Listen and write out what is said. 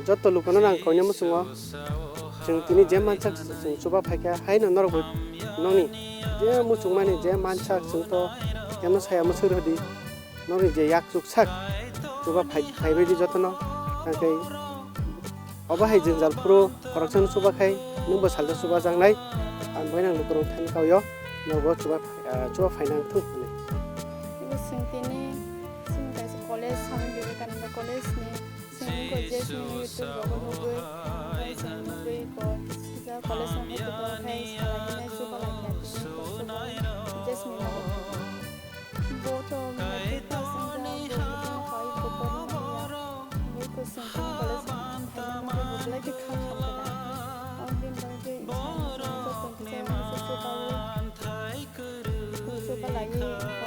Jot lukana nang kaunya musungo jeng tini je manchak jeng coba pakai hai nang norok noni je musung mani je manchak jeng to yang saya musur di noni je yak juk sak coba pai bedi jotono nangkai oba hai jeng jal pro correction coba kai nung basal coba jang nai an bai nang lukurong tan kau yo nobo coba pai nang tung ne 이거 승진이 승가서 college 상위 비비카는데 college 네 승고 제스 유튜브 로고 그래서 거 진짜 college 상위 비비카 페이스 라인에 수발하게 제스 미나고 보통 메타 승자 거의 보통이야 뭐그 승진 college 상위 비비카 칸칸다 언빈 방제 인상 좀 비자면서 수발하게